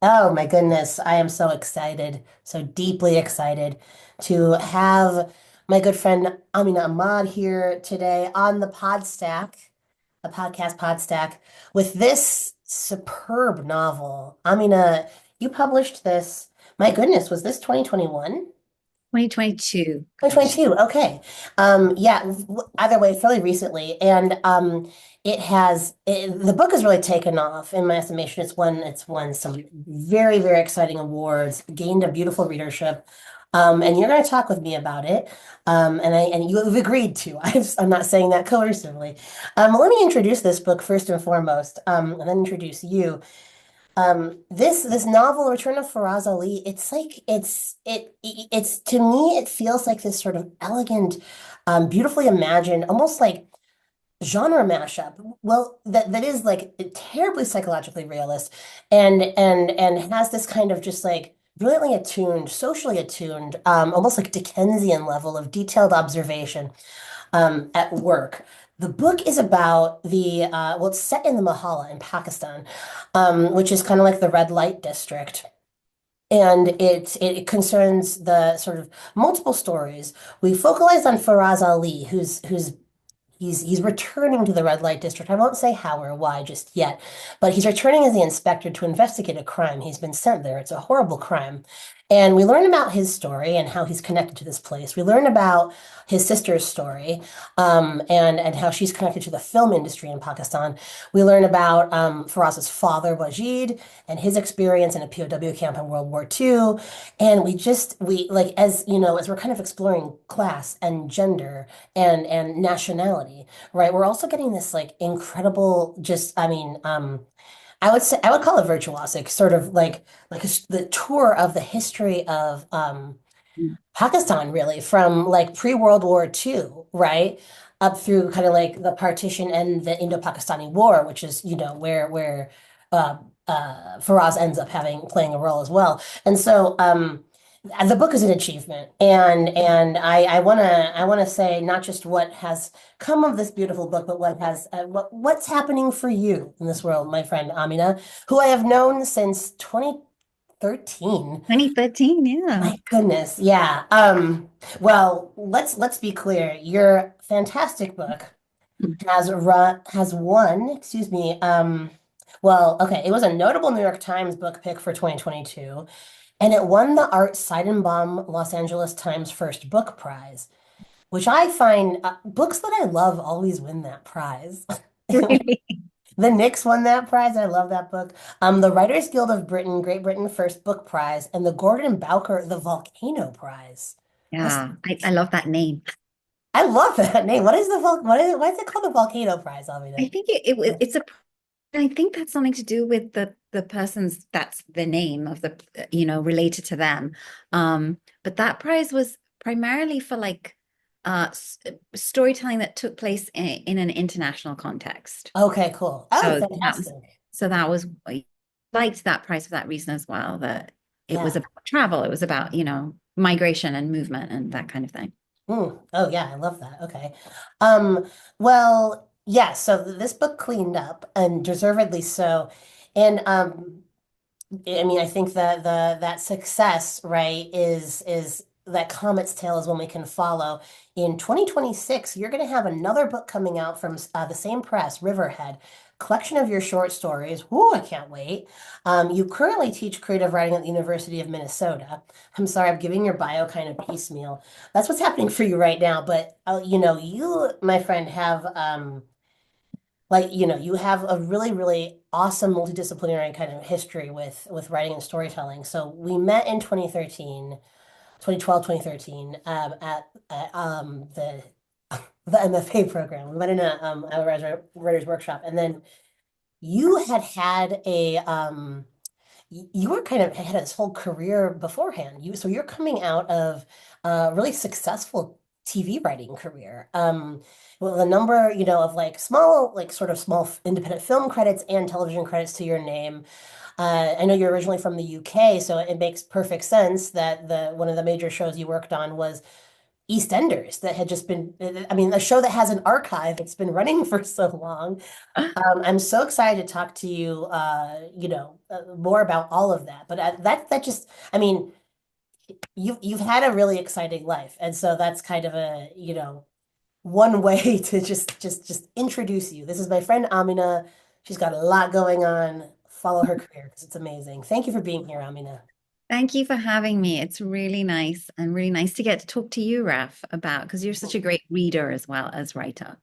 Oh my goodness, I am so excited, so deeply excited to have my good friend Aamina Ahmad here today on the Podstack, the podcast Podstack, with this superb novel. Amina, you published this. My goodness, was this 2021? 2022 published. 2022. Okay. Yeah, either way, fairly recently. And the book has really taken off in my estimation. It's won some very, very exciting awards, gained a beautiful readership. And you're going to talk with me about it. And you have agreed to. I'm not saying that coercively. Let me introduce this book first and foremost, and then introduce you. This novel, Return of Faraz Ali, it's like it's to me it feels like this sort of elegant, beautifully imagined, almost like genre mashup. Well, that is like terribly psychologically realist, and has this kind of just like brilliantly attuned, socially attuned, almost like Dickensian level of detailed observation at work. The book is about well, it's set in the Mahalla in Pakistan, which is kind of like the red light district. And it concerns the sort of multiple stories. We focalized on Faraz Ali, who's he's returning to the red light district. I won't say how or why just yet, but he's returning as the inspector to investigate a crime. He's been sent there. It's a horrible crime. And we learn about his story and how he's connected to this place. We learn about his sister's story, and how she's connected to the film industry in Pakistan. We learn about Faraz's father, Wajid, and his experience in a POW camp in World War II. And we like, as you know, as we're kind of exploring class and gender and nationality, right? We're also getting this like incredible, just I mean, I would call it virtuosic, sort of the tour of the history of Pakistan, really, from like pre-World War II, right? Up through kind of like the partition and the Indo-Pakistani War, which is, where uh, Faraz ends up having playing a role as well. And so the book is an achievement, and I wanna say not just what has come of this beautiful book, but what's happening for you in this world, my friend Amina, who I have known since 2013. 2013, yeah. My goodness, yeah. Well, let's be clear. Your fantastic book has won, excuse me, well, okay, it was a notable New York Times book pick for 2022, and it won the Art Seidenbaum Los Angeles Times First Book Prize, which I find books that I love always win that prize. Really? The Knicks won that prize. I love that book. The Writers Guild of Britain, Great Britain First Book Prize, and the Gordon Bowker The Volcano Prize. What's Yeah, I love that name. I love that name. What is why is it called the Volcano Prize, I Alvina? think it's a I think that's something to do with the person's that's the name of the related to them. But that prize was primarily for like storytelling that took place in an international context. Okay, cool. Oh, So that was fantastic. I liked that prize for that reason as well, that it was Yeah. about travel, it was about, migration and movement and that kind of thing. Oh yeah, I love that. Okay. Um, well, yeah, so this book cleaned up and deservedly so. And I mean, I think that that success, right, is that comet's tail is when we can follow. In 2026, you're going to have another book coming out from the same press, Riverhead, collection of your short stories. Ooh, I can't wait. You currently teach creative writing at the University of Minnesota. I'm sorry, I'm giving your bio kind of piecemeal. That's what's happening for you right now. But you, my friend, have you have a really, really awesome multidisciplinary kind of history with writing and storytelling. So we met in 2013, 2012, 2013, at the MFA program. We met in a writer's workshop, and then you had you were kind of had this whole career beforehand. You're coming out of a really successful TV writing career. With a number, of like sort of small independent film credits and television credits to your name. I know you're originally from the UK, so it makes perfect sense that the one of the major shows you worked on was EastEnders that had just been, I mean, a show that has an archive that's been running for so long. I'm so excited to talk to you, more about all of that. But that just, I mean, you've had a really exciting life, and so that's kind of a, one way to just introduce you. This is my friend Amina. She's got a lot going on. Follow her career because it's amazing. Thank you for being here, Amina. Thank you for having me. It's really nice and really nice to get to talk to you, Raf, about because you're such a great reader as well as writer.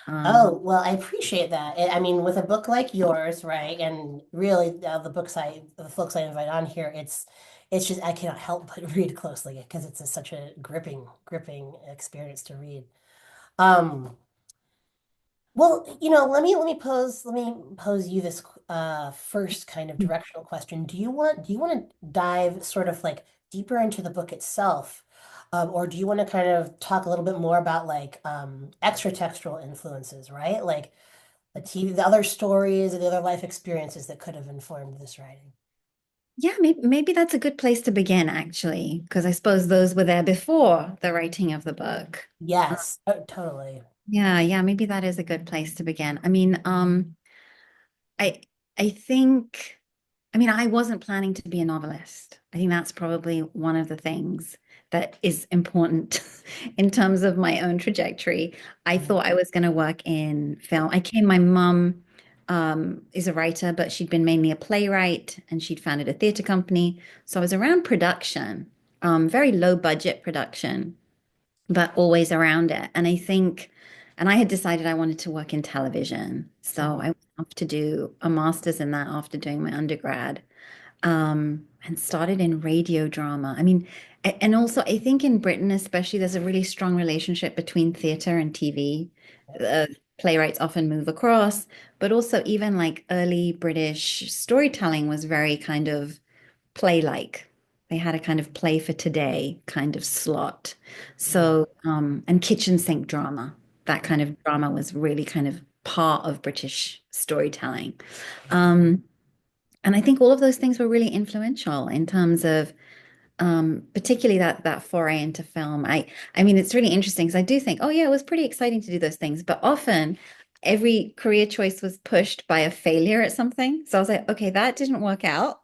Um, Oh, well, I appreciate that. I mean, with a book like yours, right, and really the folks I invite on here, it's just I cannot help but read closely because it's such a gripping experience to read. Um, well, let me pose you this first kind of directional question. Do you want to dive sort of like deeper into the book itself? Or do you want to kind of talk a little bit more about like extra textual influences, right? Like the TV, the other stories and the other life experiences that could have informed this writing. yeah, maybe that's a good place to begin, actually, because I suppose those were there before the writing of the book. Yes, totally. Yeah, maybe that is a good place to begin. I mean, I I think I mean I wasn't planning to be a novelist. I think that's probably one of the things that is important in terms of my own trajectory. I Mhm. thought I was going to work in film. My mum is a writer, but she'd been mainly a playwright and she'd founded a theater company. So I was around production, very low budget production but always around it. And I had decided I wanted to work in television. So Mhm. I went off to do a master's in that after doing my undergrad, and started in radio drama. I mean, and also I think in Britain, especially, there's a really strong relationship between theater and TV. Uh, Playwrights often move across, but also even like early British storytelling was very kind of play-like. They had a kind of play for today kind of slot. Mhm. So, and kitchen sink drama, that kind of drama was really kind of part of British storytelling. Um, and I think all of those things were really influential in terms of particularly that foray into film. I mean, it's really interesting because I do think, oh yeah, it was pretty exciting to do those things, but often every career choice was pushed by a failure at something. So I was like, okay, that didn't work out.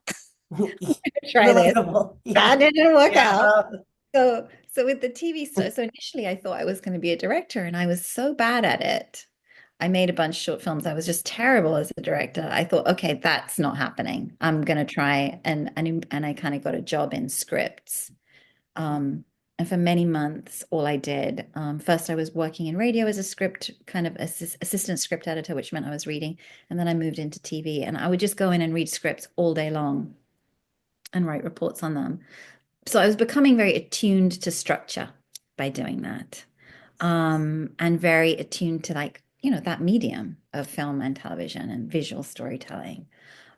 Try this. Relatable. Yeah. That didn't work Yeah. out. So with the TV stuff, so initially I thought I was going to be a director and I was so bad at it. I made a bunch of short films. I was just terrible as a director. I thought, okay, that's not happening. I'm going to try and I kind of got a job in scripts. And for many months, all I did, first I was working in radio as a script kind of assistant script editor, which meant I was reading, and then I moved into TV and I would just go in and read scripts all day long and write reports on them. So I was becoming very attuned to structure by doing that. And very attuned to like, that medium of film and television and visual storytelling.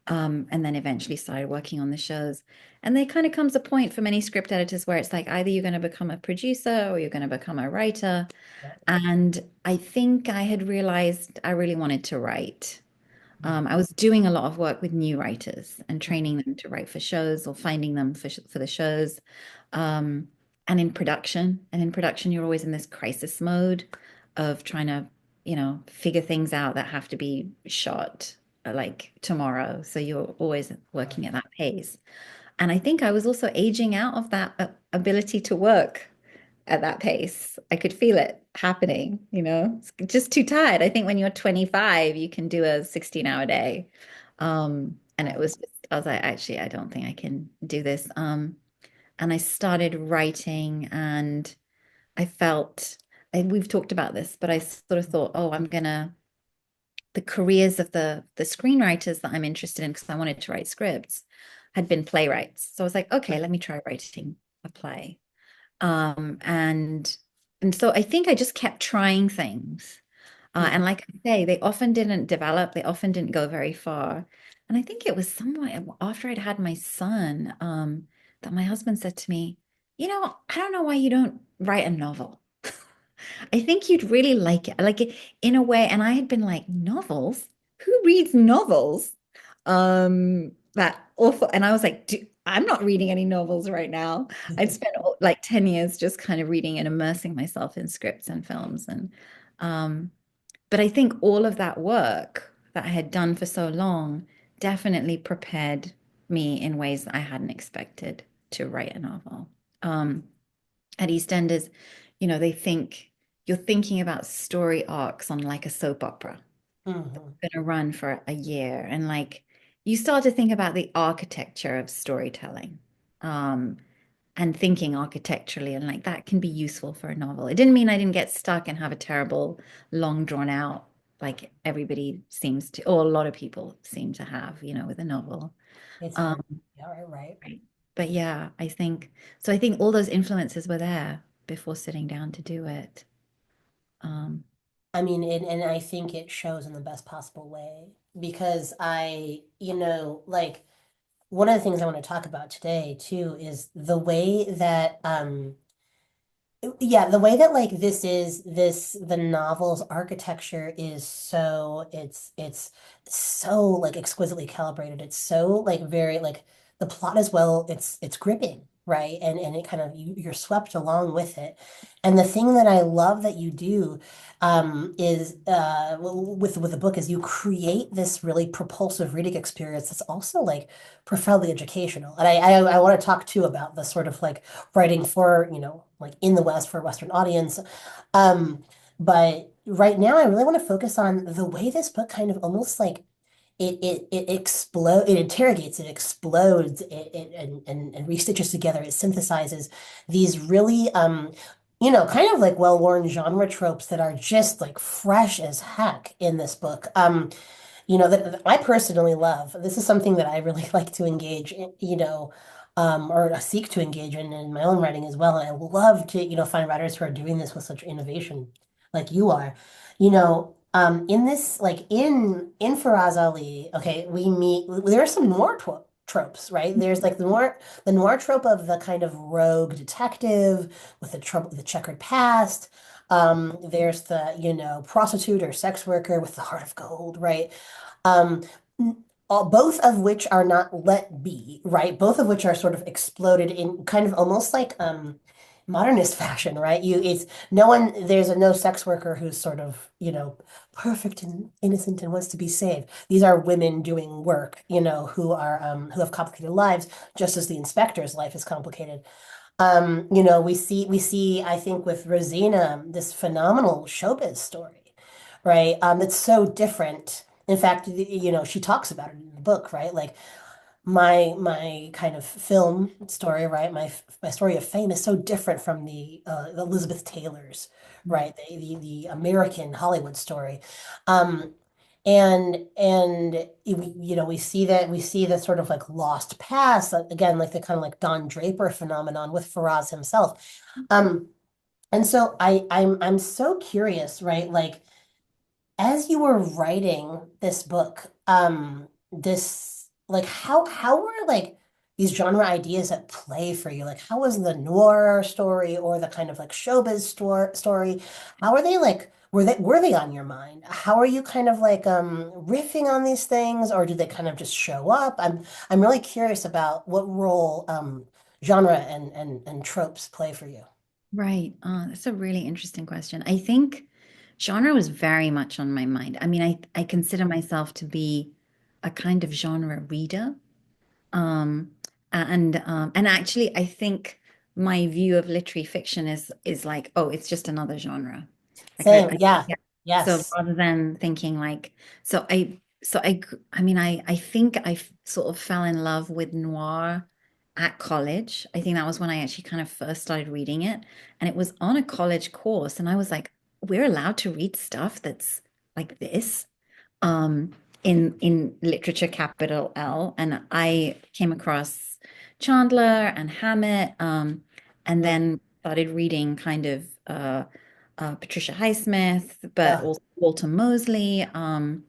And then eventually started working on the shows. And there kind of comes a point for many script editors where it's like either you're going to become a producer or you're going to become a writer. And I think I had realized I really wanted to write. I was doing a lot of work with new writers and training them to write for shows or finding them for the shows. Um, and in production, you're always in this crisis mode of trying to, figure things out that have to be shot like tomorrow. So you're always working at that pace. And I think I was also aging out of that ability to work at that pace. I could feel it happening, just too tired. I think when you're 25, you can do a 16-hour day. And it was just, I was like, actually, I don't think I can do this. And I started writing and I felt, and we've talked about this, but I sort of thought, oh, the careers of the screenwriters that I'm interested in, because I wanted to write scripts, had been playwrights. So I was like, okay, let me try writing a play. Um, and and so I think I just kept trying things. And like I say, they often didn't develop, they often didn't go very far. And I think it was somewhere after I'd had my son, that my husband said to me, I don't know why you don't write a novel. I think you'd really like it, in a way. And I had been like, novels? Who reads novels? That awful. And I was like, I'm not reading any novels right now. I'd spent like 10 years just kind of reading and immersing myself in scripts and films. And um, but I think all of that work that I had done for so long definitely prepared me in ways that I hadn't expected to write a novel. Um, at EastEnders, they think you're thinking about story arcs on like a soap opera Mhm. going to run for a year. And like you start to think about the architecture of storytelling. Um, and thinking architecturally and like that can be useful for a novel. It didn't mean I didn't get stuck and have a terrible, long drawn out, like everybody seems to, or a lot of people seem to have, with a novel. It's Um, hard. Yeah, right. right. But yeah, I think all those influences were there before sitting down to do it. Um, I mean, and I think it shows in the best possible way because like one of the things I want to talk about today too is the way that yeah, the way that like the novel's architecture is it's so like exquisitely calibrated. It's so like very like the plot as well, it's gripping, right? And it kind of you're swept along with it. And the thing that I love that you do is with the book is you create this really propulsive reading experience that's also like profoundly educational. And I want to talk too about the sort of like writing for, like in the West for a Western audience. Um, but right now I really want to focus on the way this book kind of almost like it interrogates, it explodes, and restitches together, it synthesizes these really kind of like well-worn genre tropes that are just like fresh as heck in this book. That I personally love. This is something that I really like to engage in, or seek to engage in my own writing as well. And I love to, find writers who are doing this with such innovation, like you are. In this, like in Faraz Ali, okay, we meet. There are some noir tropes, right? There's like the noir trope of the kind of rogue detective with the checkered past. There's the, prostitute or sex worker with the heart of gold, right? um, both of which are not let be, right? Both of which are sort of exploded in kind of almost like modernist fashion, right? It's no one, there's no sex worker who's sort of, perfect and innocent and wants to be saved. These are women doing work, who have complicated lives, just as the inspector's life is complicated. We see, I think with Rosina, this phenomenal showbiz story, right? It's so different. In fact, she talks about it in the book, right? Like my kind of film story, right? My story of fame is so different from the Elizabeth Taylor's, right? The American Hollywood story. Um, we see the sort of like lost past again, like the kind of like Don Draper phenomenon with Faraz himself. Um, and so I'm so curious, right? Like as you were writing this book, this like how were like these genre ideas at play for you? Like how was the noir story or the kind of like showbiz story? How are they like were they on your mind? How are you kind of like riffing on these things or do they kind of just show up? I'm really curious about what role genre and tropes play for you. right. That's a really interesting question. I think genre was very much on my mind. I mean, I consider myself to be a kind of genre reader. Um, and actually, I think my view of literary fiction is like, oh, it's just another genre. Like Same, yeah. yeah. So Yes. rather than thinking like, I mean, I think sort of fell in love with noir at college. I think that was when I actually kind of first started reading it, and it was on a college course, and I was like, we're allowed to read stuff that's like this um, in literature, capital L, and I came across Chandler and Hammett, and Mm. then started reading kind of Patricia Highsmith, but Uh, also Walter Mosley, and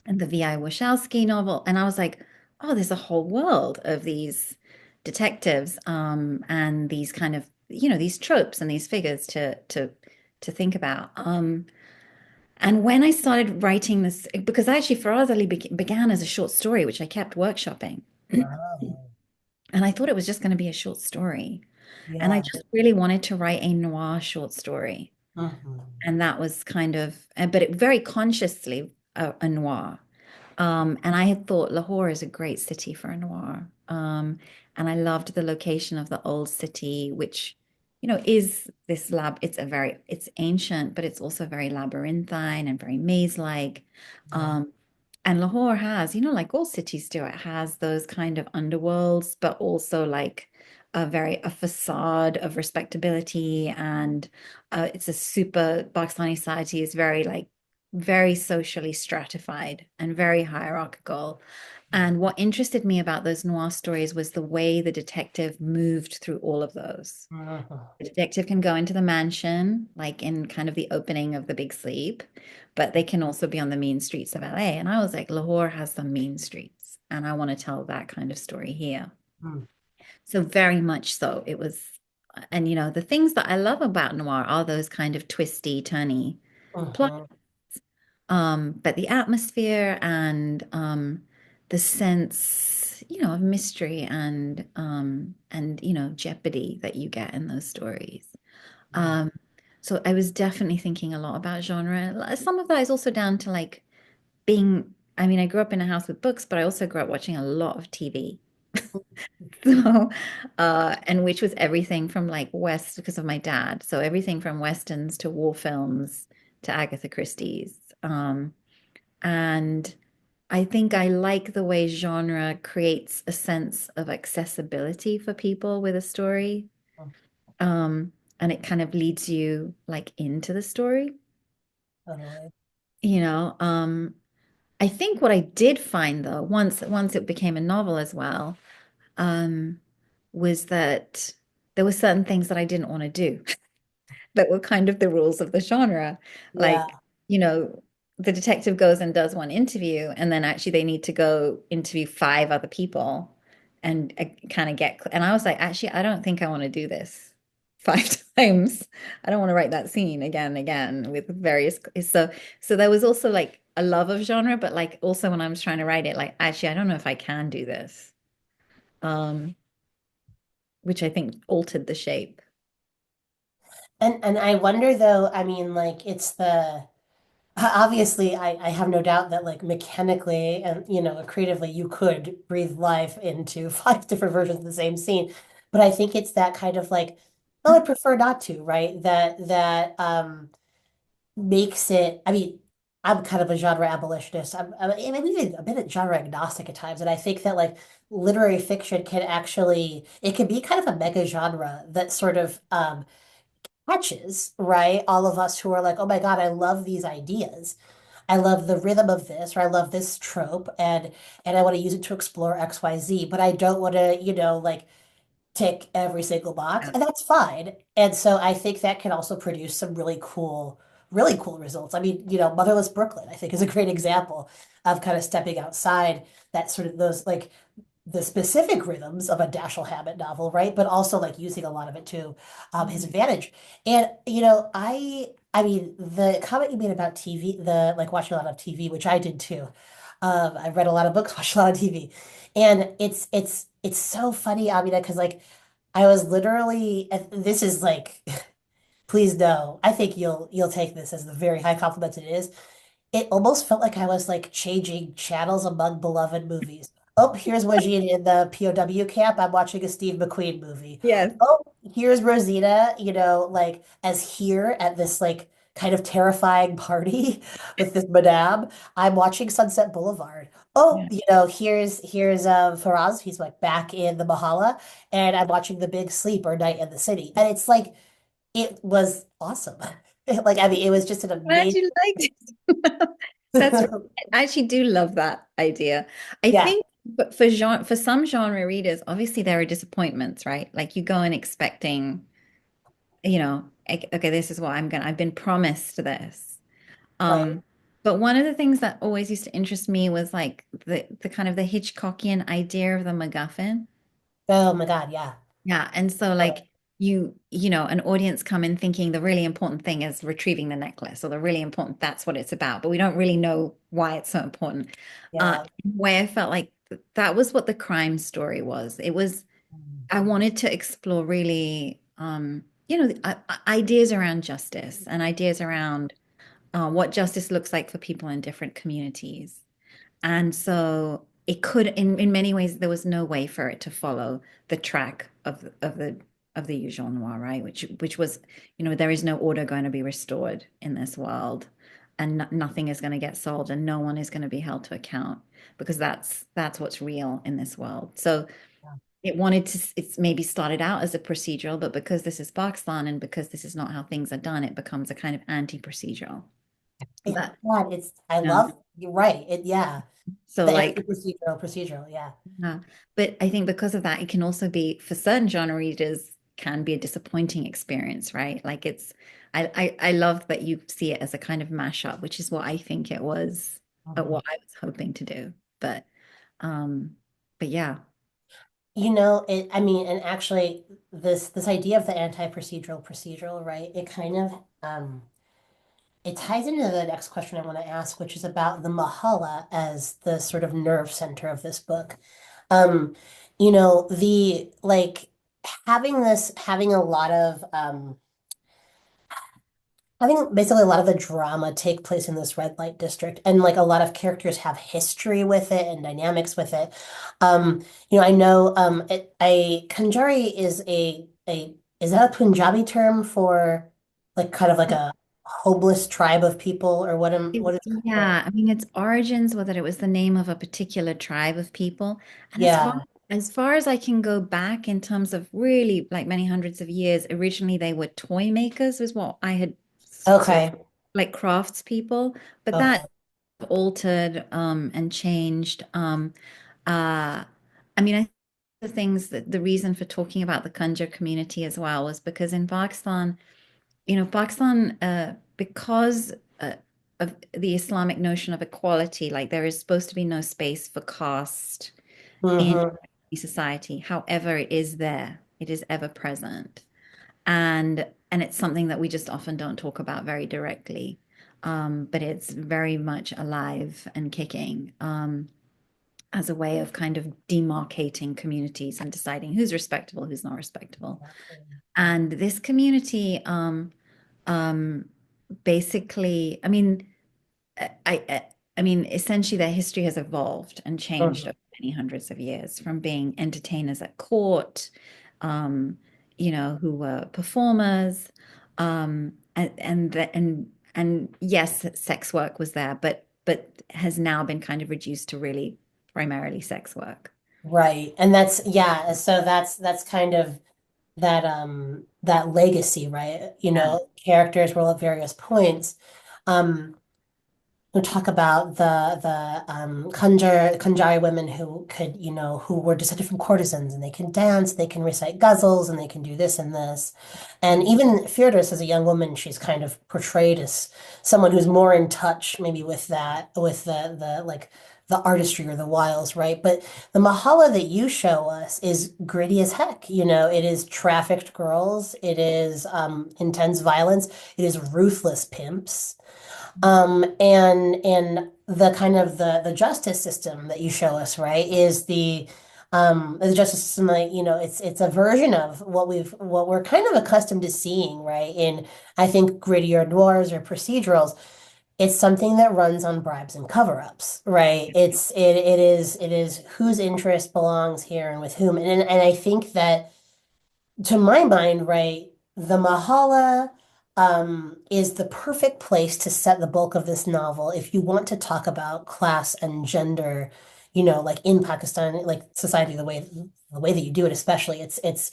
the V.I. Warshawski novel, and I was like, oh, there's a whole world of these detectives, and these kind of these tropes and these figures to think about. And when I started writing this, because actually Faraz Ali began as a short story, which I kept workshopping. oh. And I thought it was just going to be a short story. And I Yeah. just really wanted to write a noir short story. Mhm. And that was kind of, but it very consciously a noir. And I had thought Lahore is a great city for a noir. And I loved the location of the old city, which, is this it's ancient, but it's also very labyrinthine and very maze-like. Yeah. Um, and Lahore has, like all cities do, it has those kind of underworlds, but also like a facade of respectability. And it's a super, Pakistani society is very like very socially stratified and very hierarchical. And what interested me about those noir stories was the way the detective moved through all of those. Mhm. The detective can go into the mansion, like in kind of the opening of The Big Sleep, but they can also be on the mean streets of LA. And I was like, Lahore has some mean streets, and I want to tell that kind of story here. Mhm. So very much so. It was, and the things that I love about noir are those kind of twisty, turny plots. Mhm. But the atmosphere and the sense, of mystery and jeopardy that you get in those stories. Yeah. Um, so I was definitely thinking a lot about genre. Some of that is also down to like I mean, I grew up in a house with books, but I also grew up watching a lot of TV. So, and which was everything from like West because of my dad. So everything from Westerns to war films to Agatha Christie's. And I think I like the way genre creates a sense of accessibility for people with a story. Um, and it kind of leads you like into the story, Totally. you know. I think what I did find though, once it became a novel as well, um, was that there were certain things that I didn't want to do that were kind of the rules of the genre. Like, Yeah. you know, the detective goes and does one interview, and then actually they need to go interview five other people and kind of and I was like, actually, I don't think I want to do this five times. I don't want to write that scene again and again with various. So there was also like a love of genre, but like also when I was trying to write it, like, actually, I don't know if I can do this. Um, which I think altered the shape. And I wonder though, I mean, like it's the obviously I have no doubt that like mechanically and creatively you could breathe life into five different versions of the same scene. But I think it's that kind of like, well, I prefer not to, right? That makes it, I mean, I'm kind of a genre abolitionist. I'm even a bit genre agnostic at times. And I think that like literary fiction can actually, it can be kind of a mega genre that sort of catches, right? All of us who are like, oh my God, I love these ideas. I love the rhythm of this, or I love this trope, and I want to use it to explore XYZ, but I don't want to, like tick every single box, Yeah. and that's fine. And so I think that can also produce some really cool results. I mean, Motherless Brooklyn, I think, is a great example of kind of stepping outside that sort of those like the specific rhythms of a Dashiell Hammett novel, right? But also like using a lot of it to his advantage. And I mean, the comment you made about TV, the like watching a lot of TV, which I did too. I read a lot of books, watched a lot of TV, and it's so funny, Amina, because like I was literally, and this is like, please no, I think you'll take this as the very high compliment it is. It almost felt like I was like changing channels among beloved movies. Oh, here's Wajid in the POW camp. I'm watching a Steve McQueen movie. Yes. Oh, here's Rosina, like as here at this like kind of terrifying party with this madame. I'm watching Sunset Boulevard. Oh, Yeah. here's Faraz. He's like back in the Mahala, and I'm watching The Big Sleep or Night in the City. And it's like it was awesome. Like I mean, it was just an Glad amazing. you liked it. That's I actually do love that idea. I Yeah. think but for some genre readers, obviously there are disappointments, right? Like you go in expecting, okay, this is what I've been promised this. Right. Um, but one of the things that always used to interest me was like the kind of the Hitchcockian idea of the MacGuffin. Oh my God, yeah. Yeah, and so Totally. like an audience come in thinking the really important thing is retrieving the necklace, or the really important that's what it's about, but we don't really know why it's so important. Yeah. Where I felt like that was what the crime story was. It was I wanted to explore really, ideas around justice and ideas around what justice looks like for people in different communities. And so it could, in many ways, there was no way for it to follow the track of the usual noir, right? Which was, there is no order going to be restored in this world, and nothing is going to get solved, and no one is going to be held to account because that's what's real in this world. So it's maybe started out as a procedural, but because this is Pakistan and because this is not how things are done, it becomes a kind of anti-procedural. Yeah, But God, I you know, love, you're right. Yeah. so The like procedural, yeah. but I think because of that, it can also be for certain genre readers can be a disappointing experience, right? Like I love that you see it as a kind of mashup, which is what I think it was, Mhm. what I was hoping to do. Um, but yeah. I mean, and actually this idea of the anti-procedural, right? It kind of it ties into the next question I want to ask, which is about the Mahala as the sort of nerve center of this book. Um, the like having a lot of having basically a lot of the drama take place in this red light district, and like a lot of characters have history with it and dynamics with it. I know Kanjari is a is that a Punjabi term for like kind of like a homeless tribe of people, or what is it called? Yeah, I mean its origins were that it was the name of a particular tribe of people. And Yeah. as far as I can go back in terms of really like many hundreds of years, originally they were toy makers, was what I had sort of Okay. like crafts people, but that Okay. altered and changed. Uh I mean I think the things that the reason for talking about the Kanjar community as well was because in Pakistan Pakistan, because of the Islamic notion of equality, like there is supposed to be no space for caste in Hmm. society. However, it is there. It is ever present. And it's something that we just often don't talk about very directly. But it's very much alive and kicking as a way of kind of demarcating communities and deciding who's respectable, who's not respectable. And this community, um, basically, I mean, essentially, their history has evolved and changed Hmm. over many hundreds of years from being entertainers at court, um, who were performers, and yes, sex work was there, but has now been kind of reduced to really primarily sex work. Right. And yeah, so that's kind of that legacy, right? Yeah. Characters will at various points. Um, we talk about the Kanjari women who could, who were descended from courtesans, and they can dance, they can recite ghazals, and they can do this and this. And Mm. even Firdaus as a young woman, she's kind of portrayed as someone who's more in touch maybe with that, with the like the artistry or the wiles, right? But the Mahala that you show us is gritty as heck. It is trafficked girls, it is intense violence, it is ruthless pimps. And the kind of the justice system that you show us, right, is the justice system, like, it's a version of what we're kind of accustomed to seeing, right, in I think grittier noirs or procedurals. It's something that runs on bribes and cover-ups, right? It is whose interest belongs here and with whom. And I think that to my mind, right, the Mahala is the perfect place to set the bulk of this novel if you want to talk about class and gender, like in Pakistan, like society, the way that you do it, especially, it's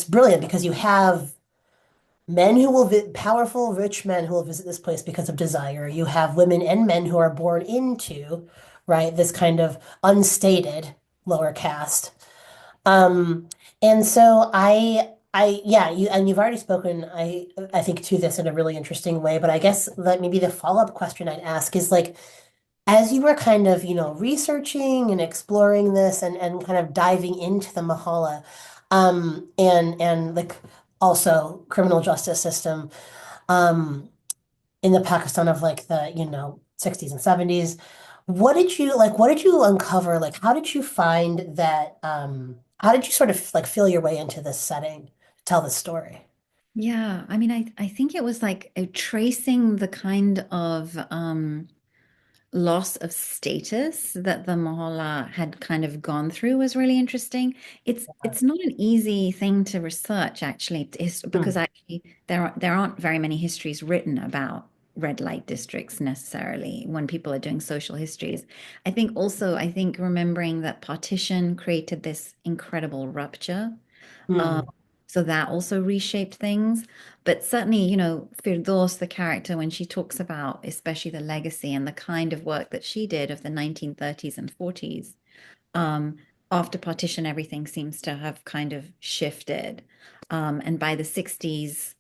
brilliant because you have men who will vi powerful, rich men who will visit this place because of desire. You have women and men who are born into, right, this kind of unstated lower caste. Um, and so yeah, you've already spoken, I think to this in a really interesting way, but I guess that maybe the follow-up question I'd ask is like, as you were kind of, researching and exploring this and kind of diving into the Mahala, and like also criminal justice system, um, in the Pakistan of like the, 60s and 70s. What did you uncover? Like, how did you find that, How did you sort of like feel your way into this setting to tell this story? Yeah, I mean, I think it was like tracing the kind of loss of status that the Mohalla had kind of gone through was really interesting. It's not an easy thing to research actually, because Hmm. actually there aren't very many histories written about red light districts necessarily when people are doing social histories. I think remembering that partition created this incredible rupture. Um, Hmm. so that also reshaped things. But certainly, Firdaus, the character, when she talks about especially the legacy and the kind of work that she did of the 1930s and 40s, um, after partition, everything seems to have kind of shifted. And by the 60s,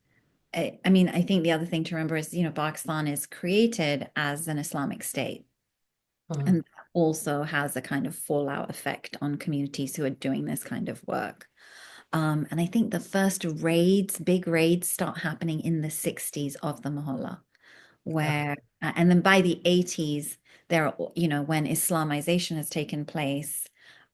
I mean, I think the other thing to remember is, Pakistan is created as an Islamic state. Hmm. And that also has a kind of fallout effect on communities who are doing this kind of work. And I think the first raids, big raids, start happening in the 60s of the Mohalla, where, and then by the 80s, when Islamization has taken place,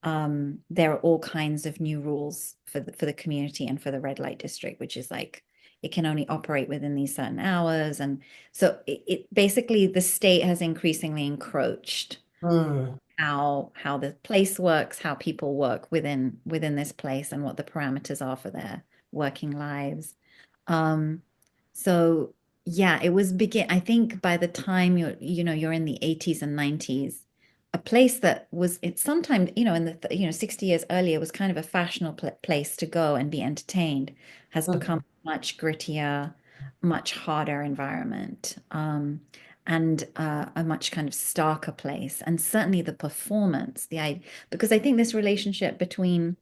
there are all kinds of new rules for the community and for the red light district, which is like it can only operate within these certain hours. And so it basically the state has increasingly encroached Hmm. how the place works, how people work within this place, and what the parameters are for their working lives. Um, so yeah, it was begin. I think by the time you're in the 80s and 90s, a place that was it sometimes in the 60 years earlier was kind of a fashionable place to go and be entertained has Hmm. become much grittier, much harder environment. And a much kind of starker place, and certainly the performance, because I think this relationship between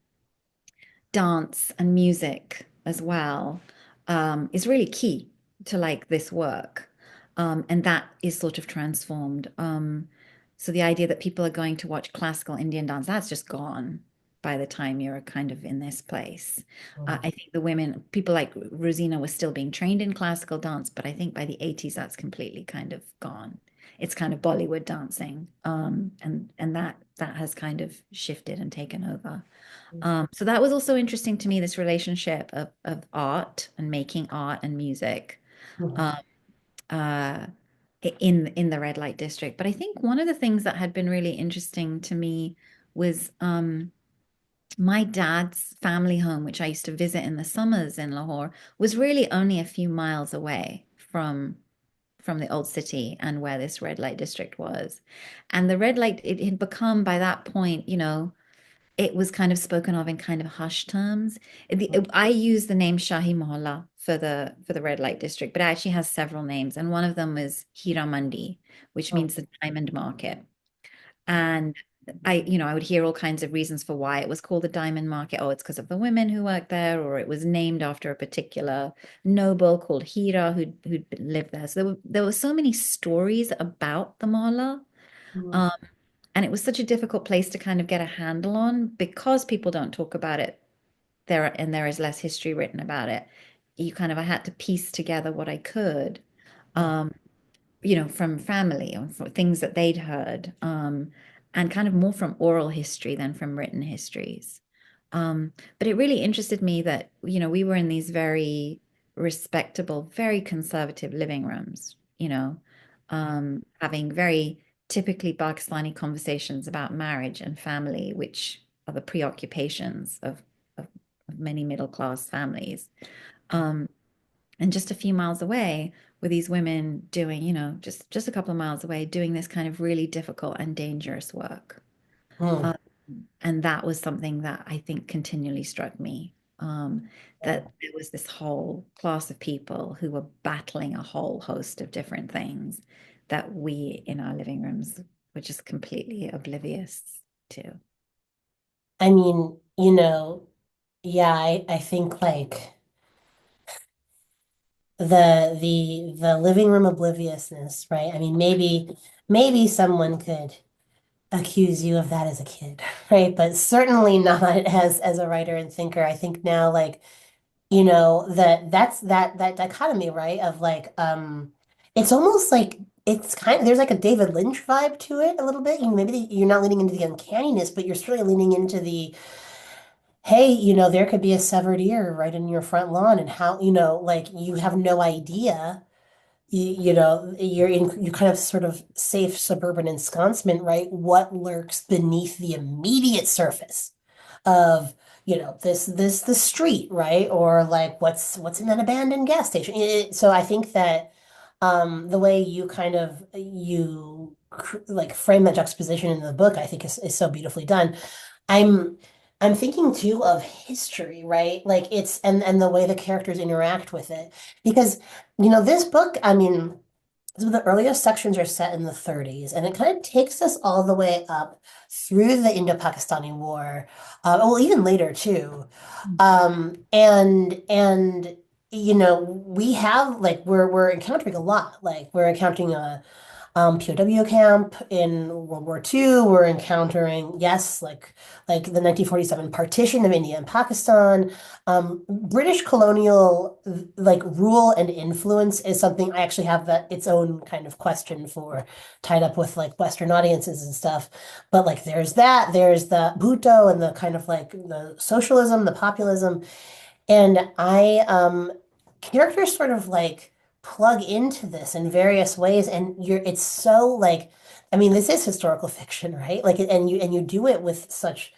dance and music as well is really key to like this work. And that is sort of transformed. So the idea that people are going to watch classical Indian dance, that's just gone by the time you're kind of in this place. Hmm. I think the women, people like Rosina was still being trained in classical dance, but I think by the 80s that's completely kind of gone. It's kind of Bollywood dancing. And that has kind of shifted and taken over. So that was also interesting to me, this relationship of art and making art and music Hmm. um, uh, in the red light district. But I think one of the things that had been really interesting to me was my dad's family home, which I used to visit in the summers in Lahore, was really only a few miles away from the old city and where this red light district was. And the red light, it had become by that point, it was kind of spoken of in kind of hushed terms. I use the name Shahi Mohalla for the red light district, but it actually has several names, and one of them is Hira Mandi, which Hmm. means the diamond market. And I would hear all kinds of reasons for why it was called the diamond market. Oh, it's because of the women who worked there, or it was named after a particular noble called Hira who'd lived there. So there were so many stories about the Mohalla. Hmm. Um, and it was such a difficult place to kind of get a handle on because people don't talk about it there is less history written about it. I had to piece together what I could, Hmm. um, from family or from things that they'd heard, and kind of more from oral history than from written histories. But it really interested me that, we were in these very respectable, very conservative living rooms, having very typically Pakistani conversations about marriage and family, which are the preoccupations of many middle class families. Um, and just a few miles away were these women doing, just a couple of miles away, doing this kind of really difficult and dangerous work. Hmm. Um, and that was something that I think continually struck me. That there was this whole class of people who were battling a whole host of different things that we in our living rooms were just completely oblivious to. I mean, yeah, I think like the living room obliviousness, right? I mean, maybe someone could accuse you of that as a kid, right? But certainly not as a writer and thinker. I think now, like, that dichotomy, right? Of like, it's almost like it's kind of there's like a David Lynch vibe to it a little bit. Maybe you're not leaning into the uncanniness, but you're certainly leaning into the hey, there could be a severed ear right in your front lawn, and how, like you have no idea. You're kind of sort of safe suburban ensconcement, right? What lurks beneath the immediate surface of, the street, right? Or like what's in an abandoned gas station. So I think that the way you kind of like frame that juxtaposition in the book, I think is so beautifully done. I'm I'm thinking too of history, right? Like and the way the characters interact with it. Because, this book, I mean, so the earliest sections are set in the 30s, and it kind of takes us all the way up through the Indo-Pakistani War, well, even later too. And we have like we're encountering a lot. Like we're encountering a POW camp in World War II. We're encountering, yes, like the 1947 partition of India and Pakistan. British colonial like rule and influence is something I actually have that its own kind of question for, tied up with like Western audiences and stuff. But like there's the Bhutto and the kind of like the socialism, the populism. And characters sort of like plug into this in various ways, and it's so like, I mean, this is historical fiction, right? Like, and you do it with such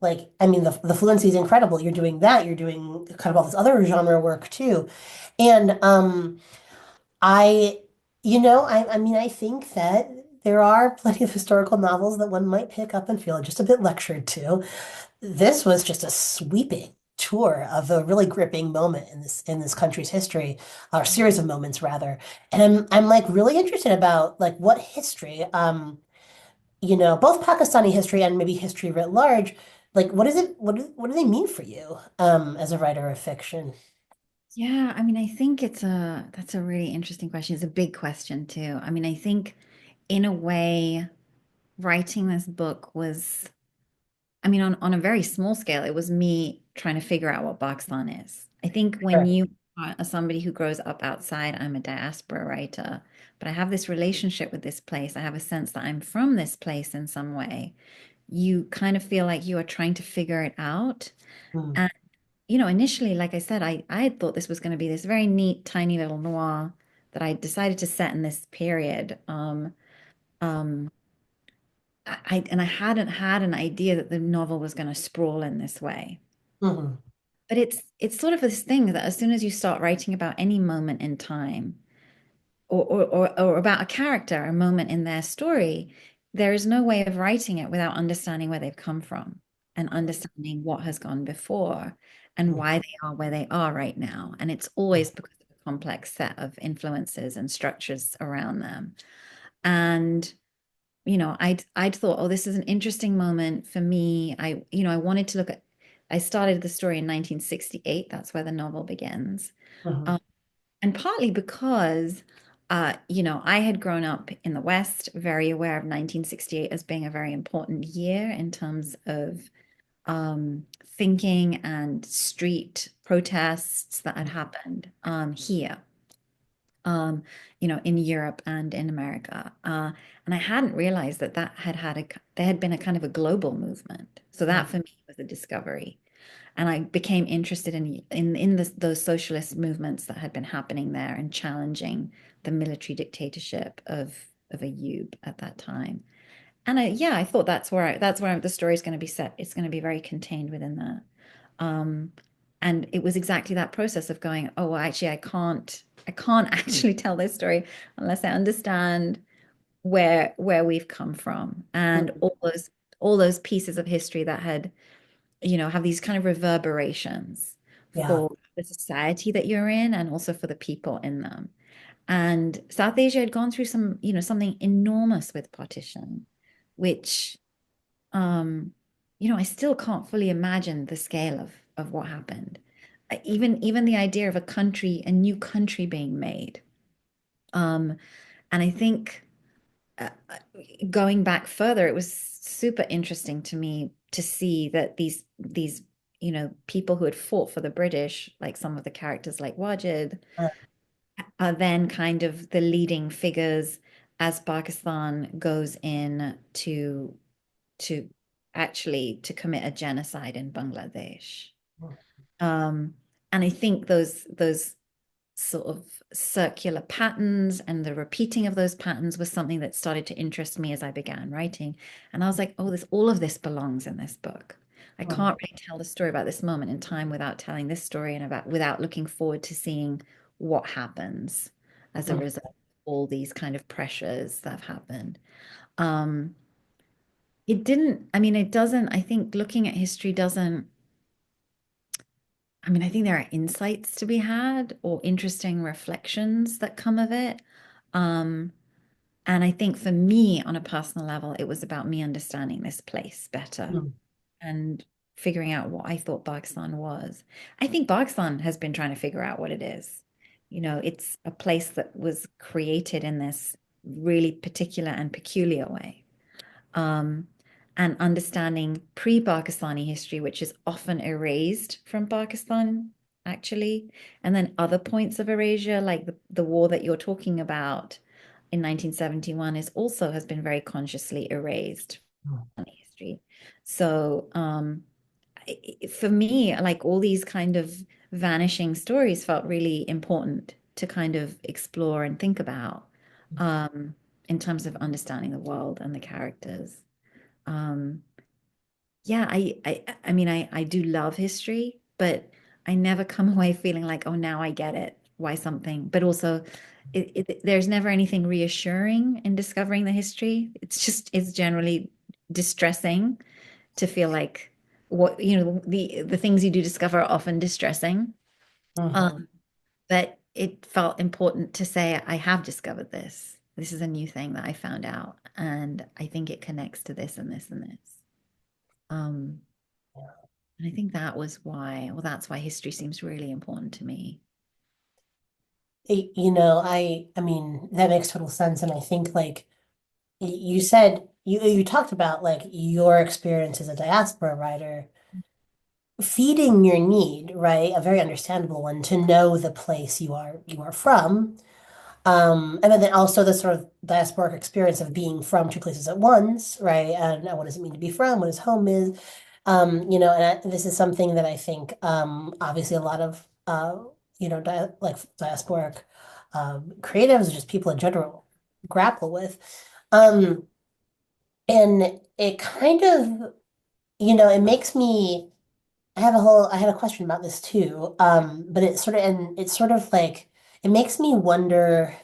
like, I mean, the fluency is incredible. You're doing that. You're doing kind of all this other genre work too, and I, I mean, I think that there are plenty of historical novels that one might pick up and feel just a bit lectured to. This was just a sweeping tour of a really gripping moment in this country's history, or series of moments rather. And I'm like really interested about like what history, both Pakistani history and maybe history writ large, like what is it, what do they mean for you as a writer of fiction? Yeah, I mean, I think that's a really interesting question. It's a big question too. I mean, I think in a way, writing this book was, I mean, on a very small scale, it was me trying to figure out what Pakistan is. I think when Sure. you are somebody who grows up outside, I'm a diaspora writer, but I have this relationship with this place. I have a sense that I'm from this place in some way. You kind of feel like you are trying to figure it out. Mm, And, initially, like I said, I had thought this was going to be this very neat, tiny little noir that I decided to set in this period. Um, and I hadn't had an idea that the novel was going to sprawl in this way. mhm, But it's sort of this thing that as soon as you start writing about any moment in time or about a character, a moment in their story, there is no way of writing it without understanding where they've come from and understanding what has gone before and mm, why they are where they are right now. And it's always because of a complex set of influences and structures around them. And I'd thought, oh, this is an interesting moment for me. I wanted to look at, I started the story in 1968. That's where the novel begins. mhm, Um, and partly because, I had grown up in the West, very aware of 1968 as being a very important year in terms of thinking and street protests that had happened here in Europe and in America. And I hadn't realized that there had been a kind of a global movement. So mm, that for me was a discovery. And I became interested in those socialist movements that had been happening there and challenging the military dictatorship of Ayoub at that time. And I thought that's where the story is going to be set. It's going to be very contained within that. Um, and it was exactly that process of going, oh, well, actually, I can't actually tell this story unless I understand where we've come from and mm, all those pieces of history that have these kind of reverberations yeah. for the society that you're in and also for the people in them. And South Asia had gone through something enormous with partition, which I still can't fully imagine the scale of what happened. Even the idea of a new country being made. Um, and I think going back further, it was super interesting to me to see that these people who had fought for the British, like some of the characters like Wajid, Uh, are then kind of the leading figures as Pakistan goes in to actually to commit a genocide in Bangladesh. Um, and I think those sort of circular patterns and the repeating of those patterns was something that started to interest me as I began writing. And I was like, oh, this all of this belongs in this book. I Right. can't really tell the story about this moment in time without telling this story and about without looking forward to seeing what happens as a Mm, result of all these kind of pressures that have happened. Um, it didn't, I mean, it doesn't, I think looking at history doesn't, I mean, I think there are insights to be had or interesting reflections that come of it. Um, and I think for me, on a personal level, it was about me understanding this place better mm, and figuring out what I thought Pakistan was. I think Pakistan has been trying to figure out what it is. You know, it's a place that was created in this really particular and peculiar way. um, and understanding pre-Pakistani history, which is often erased from Pakistan, actually, and then other points of erasure, like the war that you're talking about in 1971, is also has been very consciously erased mm, from history. So, for me, like all these kind of vanishing stories felt really important to kind of explore and think about um, in terms of understanding the world and the characters. Um, yeah, I mean, I do love history, but I never come away feeling like, oh, now I get it, why something. But also, there's never anything reassuring in discovering the history. It's generally distressing to feel like what, the things you do discover are often distressing. mhm. Um, but it felt important to say, I have discovered this. This is a new thing that I found out, and I think it connects to this and this and this. Um, and I think that was why, well, that's why history seems really important to me. I mean, that makes total sense. And I think like you said, you talked about like your experience as a diaspora writer, feeding your need, right? A very understandable one to know the place you are from. And then also the sort of diasporic experience of being from two places at once, right? And what does it mean to be from? What his home is? This is something that I think, obviously a lot of, like diasporic creatives, just people in general, grapple with. Um, and it kind of, it makes me, I have a question about this too. But it's sort of like, it makes me wonder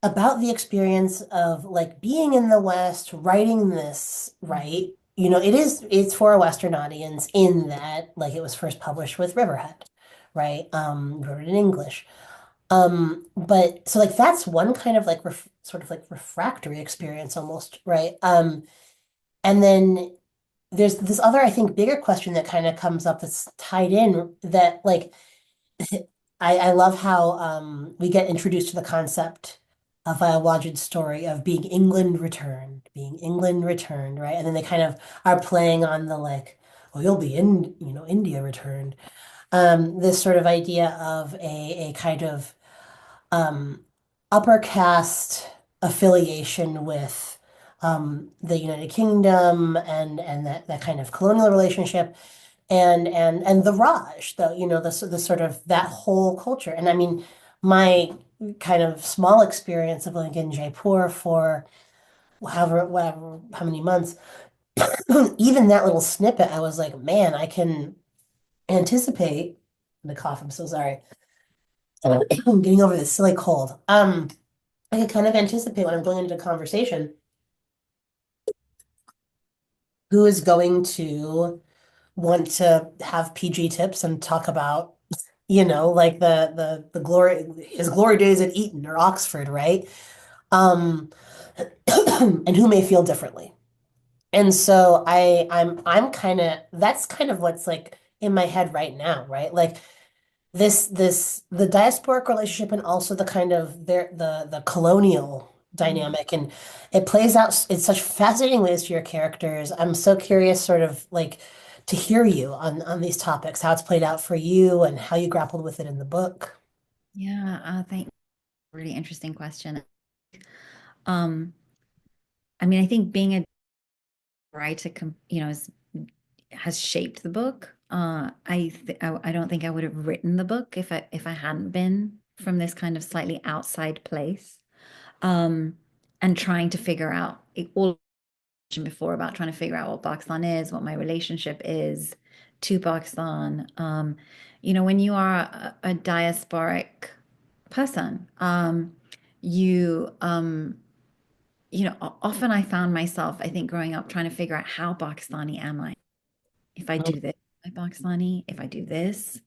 about the experience of like being in the West, writing this, right? It's for a Western audience in that like it was first published with Riverhead, right? Wrote it in English. But so like that's one kind of like sort of like refractory experience almost, right? And then there's this other, I think, bigger question that kind of comes up that's tied in that like I love how we get introduced to the concept of a Wajid's story of being England returned, right? And then they kind of are playing on the like, oh, you'll be in, India returned. This sort of idea of a kind of um, upper caste affiliation with the United Kingdom and that kind of colonial relationship and the Raj, the sort of that whole culture. And I mean, my kind of small experience of living in Jaipur for how many months, even that little snippet, I was like, man, I can anticipate the cough. I'm so sorry. I'm getting over this silly cold. I can kind of anticipate when I'm going into a conversation who is going to want to have PG tips and talk about, like the glory his glory days at Eton or Oxford, right? Um, and who may feel differently. And so I'm kind of that's kind of what's like in my head right now, right? Like the diasporic relationship and also the kind of the colonial dynamic and it plays out in such fascinating ways to your characters. I'm so curious sort of like to hear you on these topics, how it's played out for you and how you grappled with it in the book. Yeah, I think really interesting question. Um, I mean, I think being a writer, has shaped the book. I don't think I would have written the book if I hadn't been from this kind of slightly outside place. Um, and trying to figure out all before about trying to figure out what Pakistan is, what my relationship is to Pakistan. When you are a diasporic person, often I found myself, I think, growing up trying to figure out how Pakistani am I? If I do this, am I Pakistani? If I do this,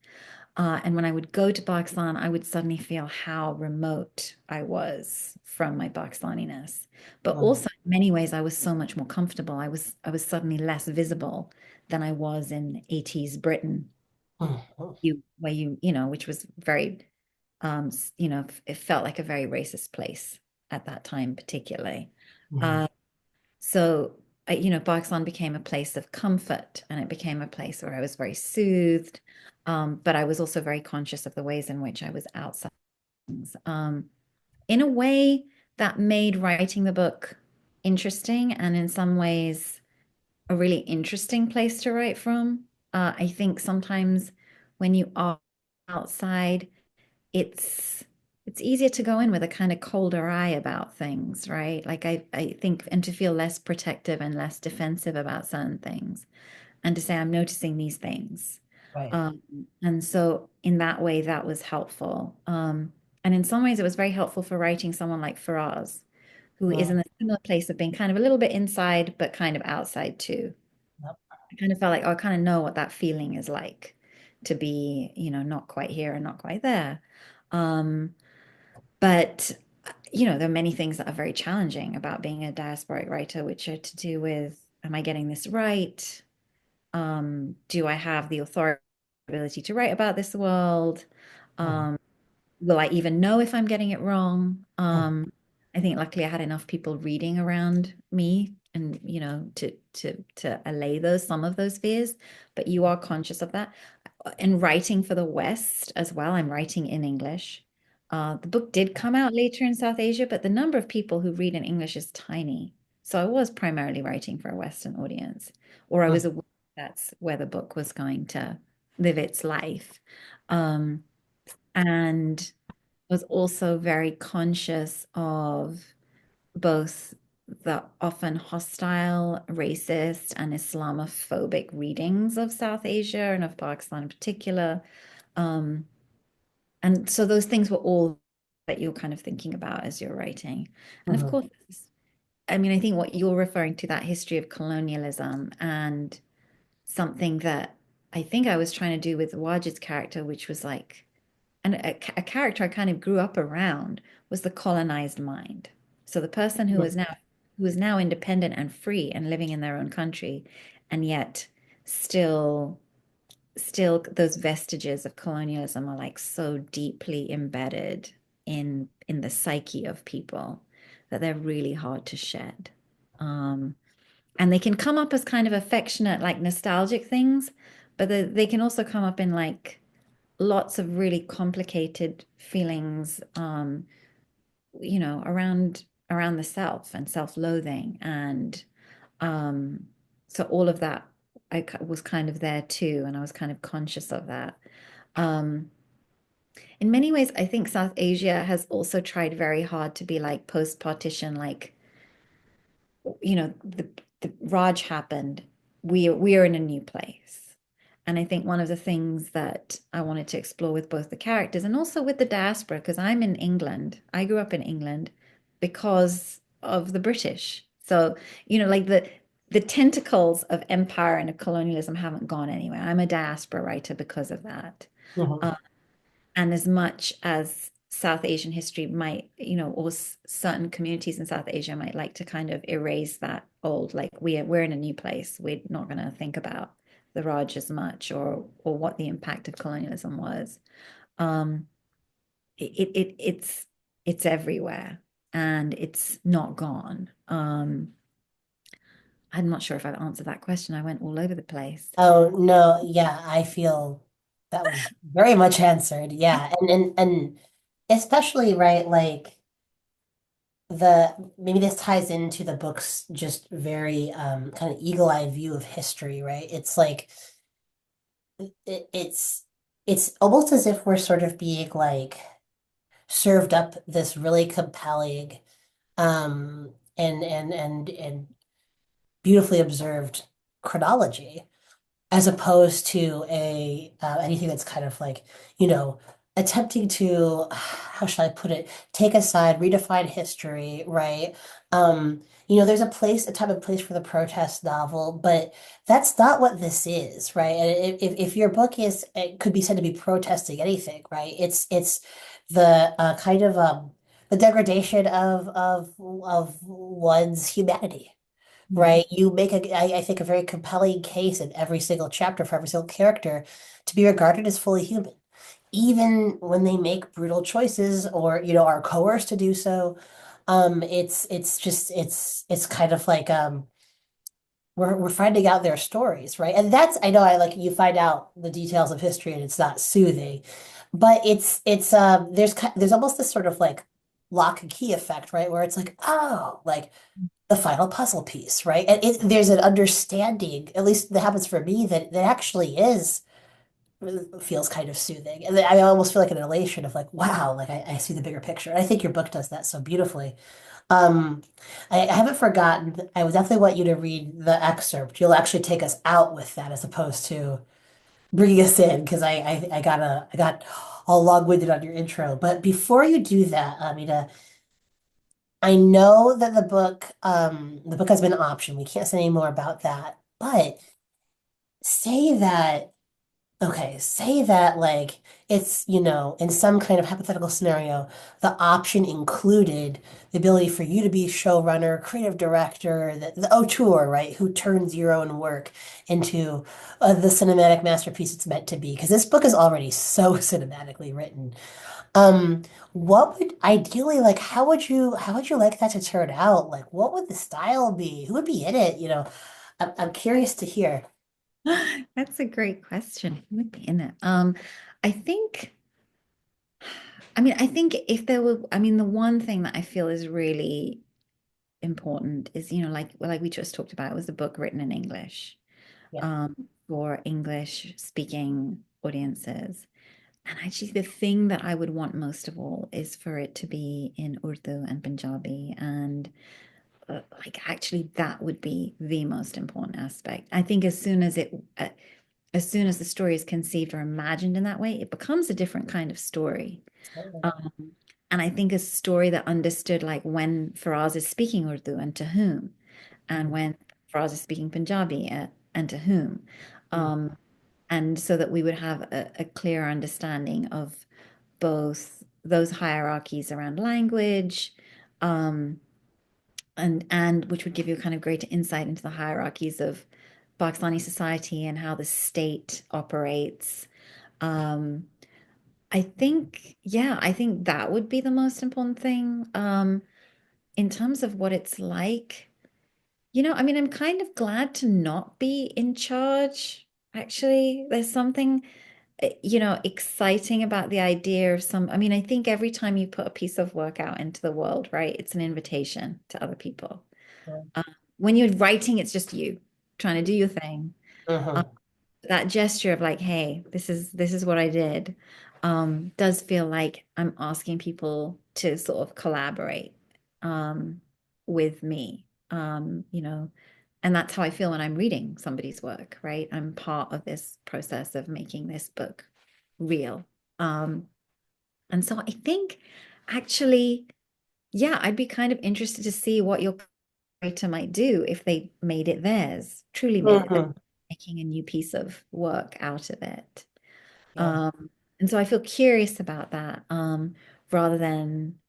and when I would go to Pakistan, I would suddenly feel how remote I was from my Pakistaniness. But also, in many ways, I was so much more comfortable. I was suddenly less visible than I was in 80s Britain, which was very, it felt like a very racist place at that time, particularly. Uh, so, Pakistan became a place of comfort and it became a place where I was very soothed. But I was also very conscious of the ways in which I was outside things. In a way that made writing the book interesting and in some ways a really interesting place to write from. I think sometimes when you are outside, it's it's easier to go in with a kind of colder eye about things, right? Like I think, and to feel less protective and less defensive about certain things, and to say I'm noticing these things. Right. Um, and so in that way, that was helpful. And in some ways, it was very helpful for writing someone like Faraz, who is in a similar place of being kind of a little bit inside, but kind of outside too. Yep. I kind of felt like, oh, I kind of know what that feeling is like to be, not quite here and not quite there. Um, but there are many things that are very challenging about being a diasporic writer, which are to do with, am I getting this right? Do I have the authority ability to write about this world? Mhm. Um, will I even know if I'm getting it wrong? Mhm. I think luckily I had enough people reading around me and to allay some of those fears, but you are conscious of that. And writing for the West as well, I'm writing in English. The book did come out later in South Asia, but the number of people who read in English is tiny. So I was primarily writing for a Western audience, or I was Mhm. aware that's where the book was going to live its life. Um, and was also very conscious of both the often hostile, racist, and Islamophobic readings of South Asia and of Pakistan in particular. Um, and so those things were all that you're kind of thinking about as you're writing. And of Mhm. course, I mean, I think what you're referring to, that history of colonialism and something that I think I was trying to do with Wajid's character, which was like, and a character I kind of grew up around was the colonized mind. So the person who is now independent and free and living in their own country, and yet still those vestiges of colonialism are like so deeply embedded in the psyche of people that they're really hard to shed. Um, and they can come up as kind of affectionate, like nostalgic things, but they can also come up in like lots of really complicated feelings, around the self and self-loathing, and um, so all of that was kind of there too, and I was kind of conscious of that. Um, in many ways, I think South Asia has also tried very hard to be like post-partition, like the Raj happened. We are in a new place. And I think one of the things that I wanted to explore with both the characters and also with the diaspora, because I'm in England, I grew up in England because of the British. So, like the tentacles of empire and of colonialism haven't gone anywhere. I'm a diaspora writer because of that. Mhm. And as much as South Asian history might, or certain communities in South Asia might like to kind of erase that old, like we're in a new place. We're not going to think about the Raj as much or what the impact of colonialism was. Um, it's everywhere and it's not gone. I'm not sure if I've answered that question. I went all over the place. Oh no, yeah, I feel that was very much answered. Yeah. And especially right, like maybe this ties into the book's just very kind of eagle-eyed view of history, right? It's like it's almost as if we're sort of being like served up this really compelling and beautifully observed chronology as opposed to a anything that's kind of like, you know, attempting to, how shall I put it, take aside, redefine history, right? There's a time and place for the protest novel, but that's not what this is, right? And if your book is, it could be said to be protesting anything, right? It's the kind of the degradation of one's humanity. Mm. Right? You make I think, a very compelling case in every single chapter for every single character to be regarded as fully human, even when they make brutal choices or, are coerced to do so. It's kind of like we're finding out their stories, right? And that's, I know, I like, you find out the details of history and it's not soothing, but there's almost this sort of like lock and key effect, right? Where it's like, oh, like the final puzzle piece, right? And there's an understanding, at least that happens for me, that actually is feels kind of soothing. And I almost feel like an elation of like, wow, like I see the bigger picture. And I think your book does that so beautifully. Um, I haven't forgotten. I would definitely want you to read the excerpt. You'll actually take us out with that as opposed to bringing us in because I got all long-winded on your intro. But before you do that, Amina, I know that the book has been optioned. We can't say any more about that. But say that, okay, say that like it's, in some kind of hypothetical scenario, the option included the ability for you to be showrunner, creative director, the auteur, right, who turns your own work into the cinematic masterpiece it's meant to be. Because this book is already so cinematically written. Um, what would ideally, like, how would you like that to turn out? Like, what would the style be? Who would be in it? I'm curious to hear. That's a great question. Who would be in it? I think, I think if there were, the one thing that I feel is really important is, like we just talked about, it was a book written in English, Yeah. um, for English speaking audiences. And actually, the thing that I would want most of all is for it to be in Urdu and Punjabi. And like, actually, that would be the most important aspect. I think as soon as the story is conceived or imagined in that way, it becomes a different kind of story. Absolutely. Um, and I think a story that understood like when Faraz is speaking Urdu and to whom, and Mhm. when Faraz is speaking Punjabi and to whom. Mhm. Um, and so that we would have a clear understanding of both those hierarchies around language, um, and which would give you a kind of greater insight into the hierarchies of Pakistani society and how the state operates. Um, I think that would be the most important thing. In terms of what it's like, I'm kind of glad to not be in charge. Actually, there's something, exciting about the idea of I think every time you put a piece of work out into the world, right, it's an invitation to other people. Um, when you're writing, it's just you trying to do your thing. Um, Mhm. that gesture of like, hey, this is what I did, does feel like I'm asking people to sort of collaborate, with me. And that's how I feel when I'm reading somebody's work, right? I'm part of this process of making this book real. Um, and so I think actually, yeah, I'd be kind of interested to see what your writer might do if they made it theirs, truly made it theirs, Mhm. making a new piece of work out of it. Yeah. And so I feel curious about that, rather than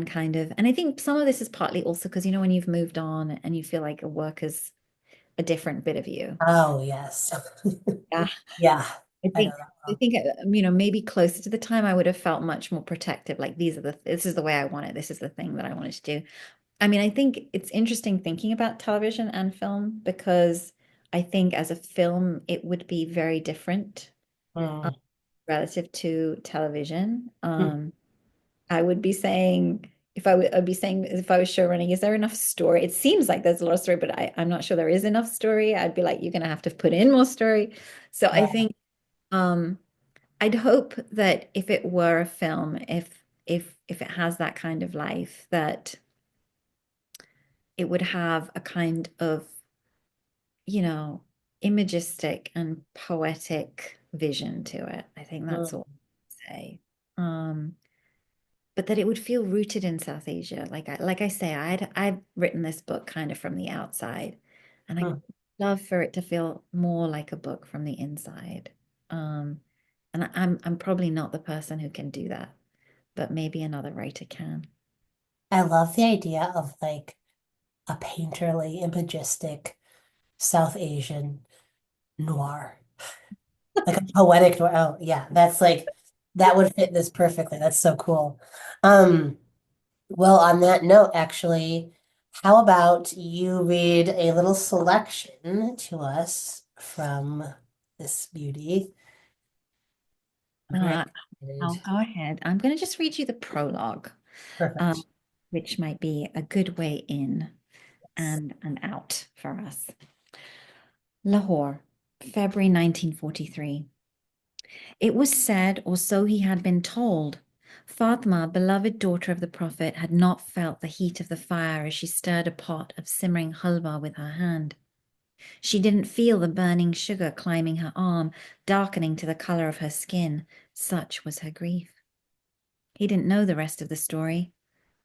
kind of, and I think some of this is partly also because, when you've moved on and you feel like a work is a different bit of you. Oh, yes. Yeah. Yeah. I I know think that I well. think maybe closer to the time I would have felt much more protective. Like this is the way I want it. This is the thing that I wanted to do. I think it's interesting thinking about television and film because I think as a film it would be very different, uh, Mm. relative to television. Mm. I would be saying if I'd be saying if I was show running, is there enough story? It seems like there's a lot of story, but I'm not sure there is enough story. I'd be like, you're gonna have to put in more story. So I Yeah. think um I'd hope that if it were a film, if it has that kind of life, that it would have a kind of, you know, imagistic and poetic vision to it. I think that's Mm, all I'd say. Um, but that it would feel rooted in South Asia. Like I say, I've written this book kind of from the outside, and I mm. love for it to feel more like a book from the inside. And I'm probably not the person who can do that, but maybe another writer can. I love the idea of like a painterly, imagistic South Asian noir, like a poetic noir. Oh, yeah, that's like that would fit this perfectly. That's so cool. Um, well, on that note, actually, how about you read a little selection to us from this beauty? I'm very Uh, I'll excited. go ahead. I'm going to just read you the prologue, Perfect. which might be a good way in and an out for us. Lahore, February 1943. It was said, or so he had been told, Fatma, beloved daughter of the Prophet, had not felt the heat of the fire as she stirred a pot of simmering halwa with her hand. She didn't feel the burning sugar climbing her arm, darkening to the color of her skin. Such was her grief. He didn't know the rest of the story.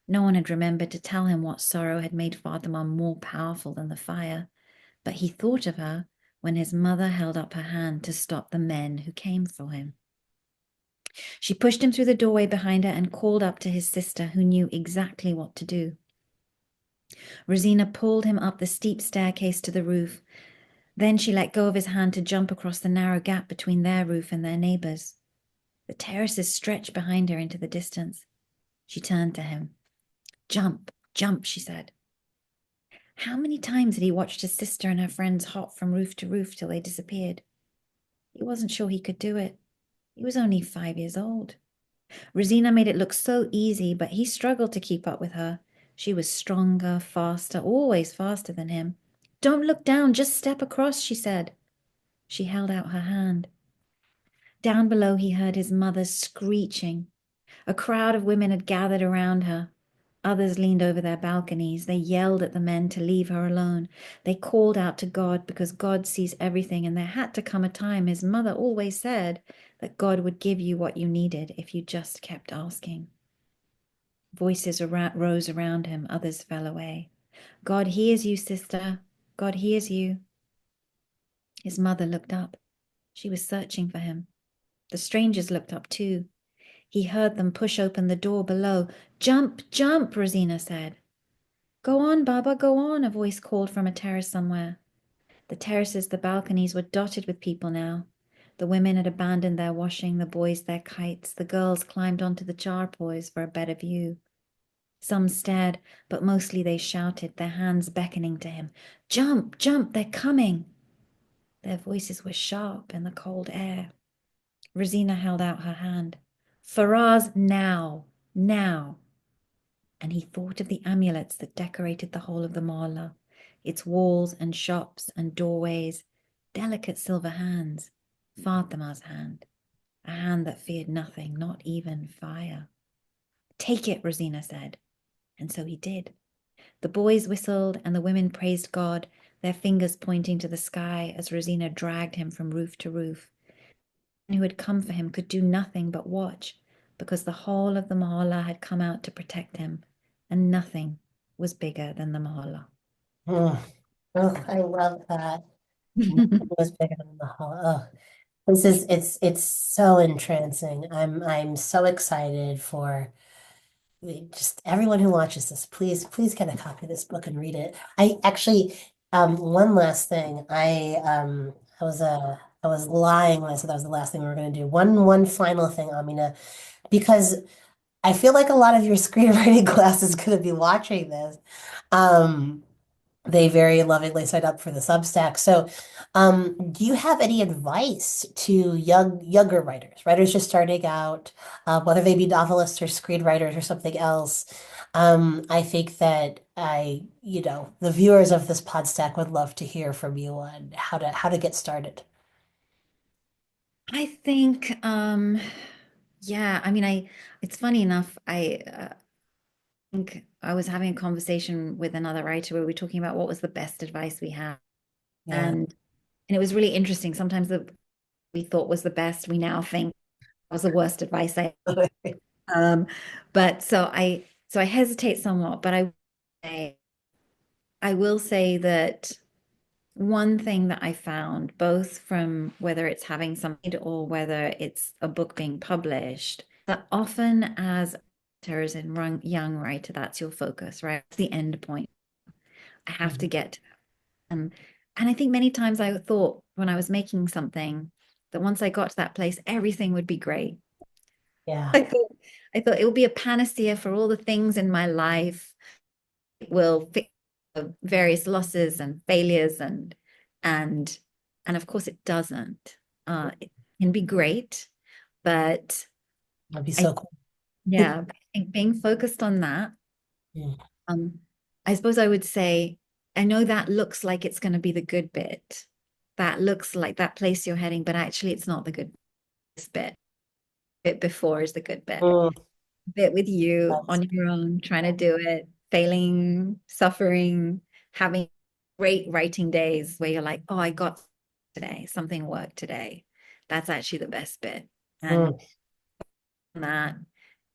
No one had remembered to tell him what sorrow had made Fatima more powerful than the fire, but he thought of her when his mother held up her hand to stop the men who came for him. She pushed him through the doorway behind her and called up to his sister, who knew exactly what to do. Rosina pulled him up the steep staircase to the roof. Then she let go of his hand to jump across the narrow gap between their roof and their neighbors. The terraces stretched behind her into the distance. She turned to him. Jump, jump, she said. How many times had he watched his sister and her friends hop from roof to roof till they disappeared? He wasn't sure he could do it. He was only 5 years old. Rosina made it look so easy, but he struggled to keep up with her. She was stronger, faster, always faster than him. Don't look down, just step across, she said. She held out her hand. Down below, he heard his mother screeching. A crowd of women had gathered around her. Others leaned over their balconies. They yelled at the men to leave her alone. They called out to God because God sees everything, and there had to come a time, his mother always said, that God would give you what you needed if you just kept asking. Voices rose around him. Others fell away. God hears you, sister. God hears you. His mother looked up. She was searching for him. The strangers looked up too. He heard them push open the door below. Jump, jump, Rosina said. Go on, Baba, go on, a voice called from a terrace somewhere. The terraces, the balconies were dotted with people now. The women had abandoned their washing, the boys their kites, the girls climbed onto the charpoys for a better view. Some stared, but mostly they shouted, their hands beckoning to him. Jump, jump, they're coming. Their voices were sharp in the cold air. Rosina held out her hand. Faraz, now, now. And he thought of the amulets that decorated the whole of the mohalla, its walls and shops and doorways, delicate silver hands, Fatima's hand, a hand that feared nothing, not even fire. Take it, Rosina said. And so he did. The boys whistled and the women praised God, their fingers pointing to the sky as Rosina dragged him from roof to roof. Who had come for him could do nothing but watch, because the whole of the mohalla had come out to protect him, and nothing was bigger than the mohalla. Mm. Oh, I love that. Nothing was bigger than the hall. Oh, this is it's so entrancing. I'm so excited for just everyone who watches this. Please get a copy of this book and read it. I actually one last thing. I was lying when I said that was the last thing we were going to do. One final thing, Amina, because I feel like a lot of your screenwriting class is going to be watching this. Um, they very lovingly signed up for the Substack. So, do you have any advice to younger writers just starting out, whether they be novelists or screenwriters or something else? I think that the viewers of this Podstack would love to hear from you on how to get started. I think, yeah, I mean, it's funny enough, think I was having a conversation with another writer where we were talking about what was the best advice we had. Yeah. And it was really interesting. Sometimes the we thought was the best, we now think was the worst advice I um but so I hesitate somewhat, but I will say that one thing that I found, both from whether it's having something or whether it's a book being published, that often as as a young writer, that's your focus, right? It's the end point. I have to Mhm. get to that. And I think many times I thought when I was making something that once I got to that place, everything would be great. Yeah. I thought, I thought it will be a panacea for all the things in my life. It will fix various losses and failures and and of course it doesn't. It can be great, but That'd be I so cool. yeah, I think being focused on that, Mm. um, I suppose I would say, I know that looks like it's going to be the good bit. That looks like that place you're heading, but actually it's not the good bit. Bit before is the good bit. Mm. Bit with you That's- on your own, trying to do it, failing, suffering, having great writing days where you're like, oh, I got today, something worked today. That's actually the best bit. And mm. that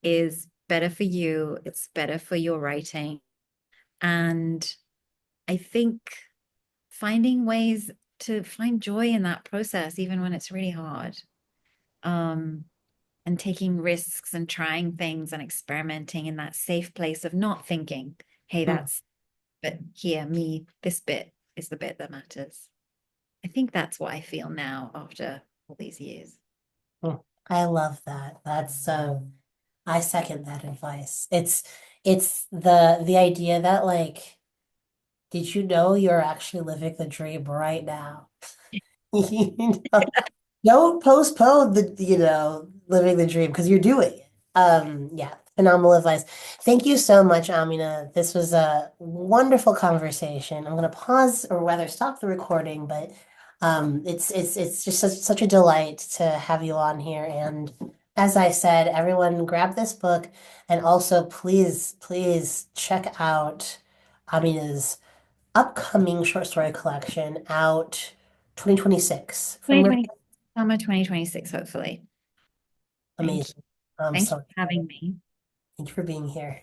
is better for you. It's better for your writing. And I think finding ways to find joy in that process, even when it's really hard. Um, and taking risks and trying things and experimenting in that safe place of not thinking, hey, Mm. but here, me, this bit is the bit that matters. I think that's what I feel now after all these years. Mm. I love that. I second that advice. It's the idea that like, did you know you're actually living the dream right now? You know? Don't postpone living the dream because you're doing it. Yeah, phenomenal advice. Thank you so much, Amina. This was a wonderful conversation. I'm gonna pause or rather stop the recording, but it's just such a delight to have you on here. And as I said, everyone grab this book and also please check out Amina's upcoming short story collection out 2026 from Rick. 2020, summer 2026, hopefully. Thank you. Amazing. Thank you So for having me. thank you for being here.